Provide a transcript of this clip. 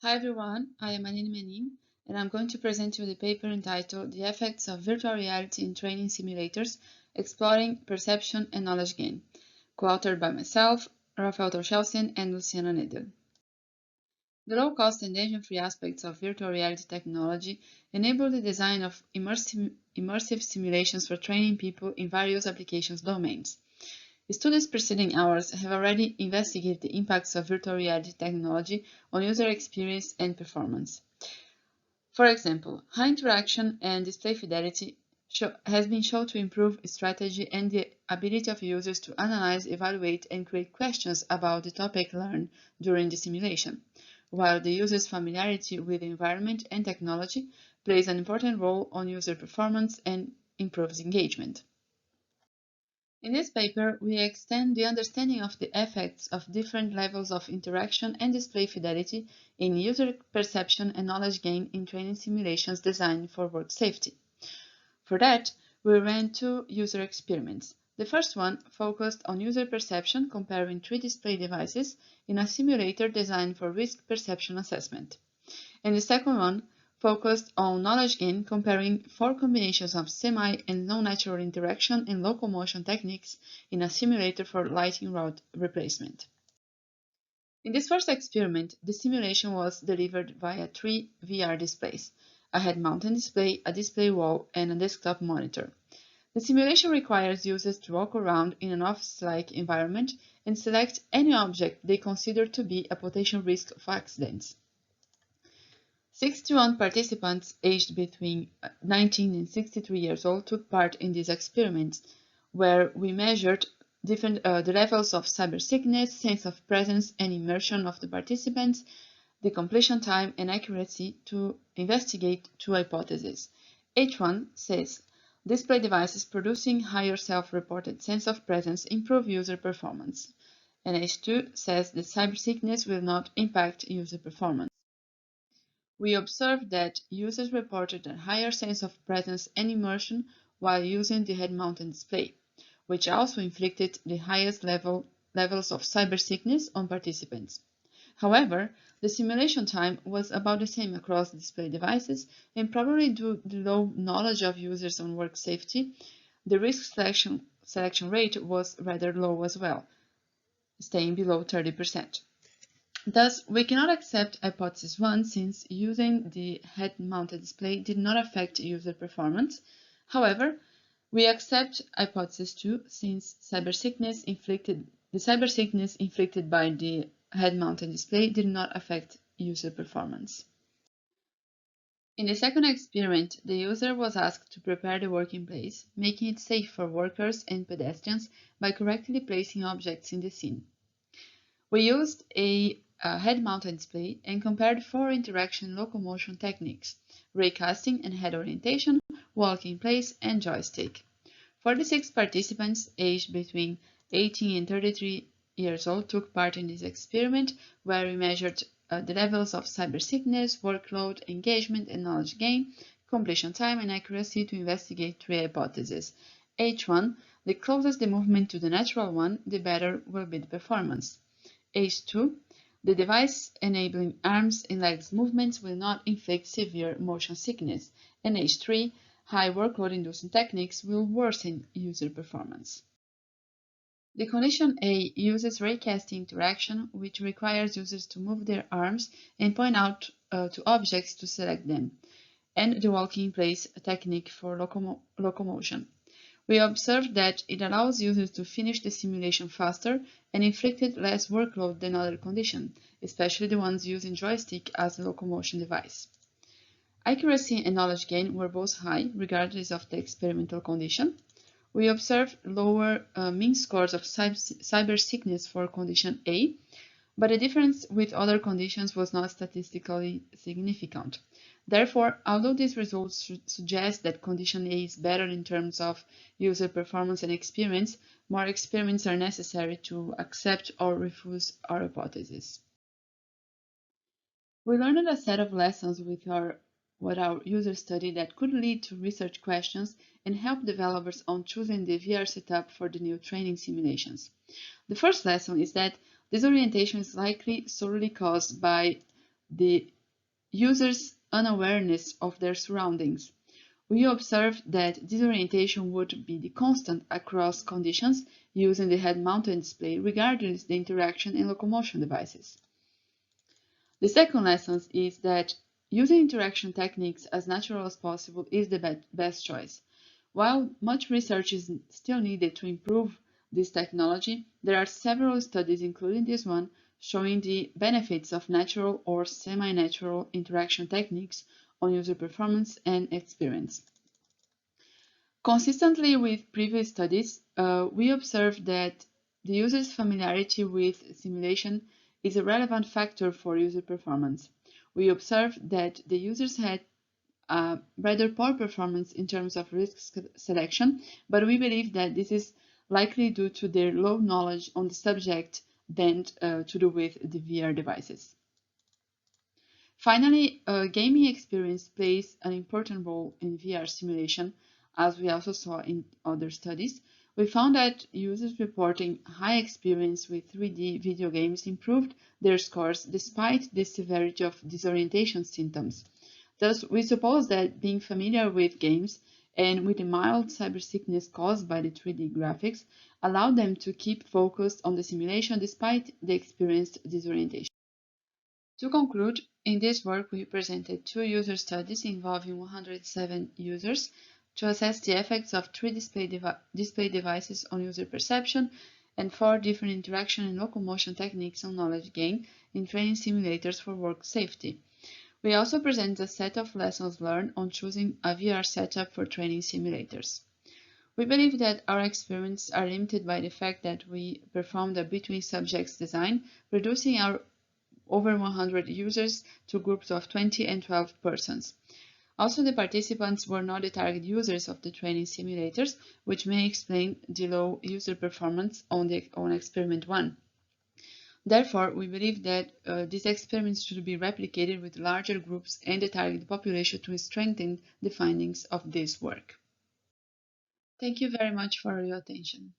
Hi everyone, I am Anine Menin, and I'm going to present you the paper entitled The Effects of Virtual Reality in Training Simulators, Exploring Perception and Knowledge Gain, co-authored by myself, Rafael Torchelsen, and Luciana Nedel. The low-cost and danger-free aspects of virtual reality technology enable the design of immersive simulations for training people in various applications domains. Studies preceding ours have already investigated the impacts of virtual reality technology on user experience and performance. For example, high interaction and display fidelity has been shown to improve strategy and the ability of users to analyze, evaluate, and create questions about the topic learned during the simulation, while the user's familiarity with the environment and technology plays an important role on user performance and improves engagement. In this paper, we extend the understanding of the effects of different levels of interaction and display fidelity in user perception and knowledge gain in training simulations designed for work safety. For that, we ran two user experiments. The first one focused on user perception comparing three display devices in a simulator designed for risk perception assessment. And the second one focused on knowledge gain, comparing four combinations of semi and non-natural interaction and locomotion techniques in a simulator for lighting rod replacement. In this first experiment, the simulation was delivered via three VR displays: a head-mounted display, a display wall, and a desktop monitor. The simulation requires users to walk around in an office-like environment and select any object they consider to be a potential risk of accidents. 61 participants aged between 19 and 63 years old took part in these experiments, where we measured the levels of cyber sickness, sense of presence, and immersion of the participants, the completion time and accuracy to investigate two hypotheses. H1 says display devices producing higher self-reported sense of presence improve user performance, and H2 says that cyber sickness will not impact user performance. We observed that users reported a higher sense of presence and immersion while using the head-mounted display, which also inflicted the highest levels of cyber sickness on participants. However, the simulation time was about the same across display devices, and probably due to the low knowledge of users on work safety, the risk selection rate was rather low as well, staying below 30%. Thus, we cannot accept hypothesis 1 since using the head-mounted display did not affect user performance. However, we accept hypothesis 2 since the cyber sickness inflicted by the head-mounted display did not affect user performance. In the second experiment, the user was asked to prepare the working place, making it safe for workers and pedestrians by correctly placing objects in the scene. We used a head-mounted display and compared four interaction locomotion techniques: raycasting and head orientation, walk in place, and joystick. 46 participants aged between 18 and 33 years old took part in this experiment, where we measured the levels of cyber sickness, workload, engagement, and knowledge gain, completion time, and accuracy to investigate three hypotheses. H1, the closer the movement to the natural one, the better will be the performance. H2, the device enabling arms and legs movements will not inflict severe motion sickness. And H3, high workload-inducing techniques will worsen user performance. The condition A uses raycasting interaction, which requires users to move their arms and point out to objects to select them, and the walking in place technique for locomotion. We observed that it allows users to finish the simulation faster and inflicted less workload than other conditions, especially the ones using joystick as a locomotion device. Accuracy and knowledge gain were both high, regardless of the experimental condition. We observed lower mean scores of cyber sickness for condition A, but the difference with other conditions was not statistically significant. Therefore, although these results suggest that condition A is better in terms of user performance and experience, more experiments are necessary to accept or refuse our hypothesis. We learned a set of lessons with our user study that could lead to research questions and help developers on choosing the VR setup for the new training simulations. The first lesson is that disorientation is likely solely caused by the users' unawareness of their surroundings. We observed that disorientation would be the constant across conditions using the head-mounted display regardless the interaction and locomotion devices. The second lesson is that using interaction techniques as natural as possible is the best choice. While much research is still needed to improve this technology, there are several studies, including this one, showing the benefits of natural or semi-natural interaction techniques on user performance and experience. Consistently with previous studies, we observed that the user's familiarity with simulation is a relevant factor for user performance. We observed that the users had rather poor performance in terms of risk selection, but we believe that this is likely due to their low knowledge on the subject than to do with the VR devices. Finally, gaming experience plays an important role in VR simulation, as we also saw in other studies. We found that users reporting high experience with 3D video games improved their scores despite the severity of disorientation symptoms. Thus, we suppose that being familiar with games and with the mild cybersickness caused by the 3D graphics allowed them to keep focused on the simulation despite the experienced disorientation. To conclude, in this work we presented 2 user studies involving 107 users to assess the effects of 3 display devices on user perception and 4 different interaction and locomotion techniques on knowledge gain in training simulators for work safety. We also present a set of lessons learned on choosing a VR setup for training simulators. We believe that our experiments are limited by the fact that we performed a between subjects design, reducing our over 100 users to groups of 20 and 12 persons. Also, the participants were not the target users of the training simulators, which may explain the low user performance on experiment 1. Therefore, we believe that these experiments should be replicated with larger groups and the target population to strengthen the findings of this work. Thank you very much for your attention.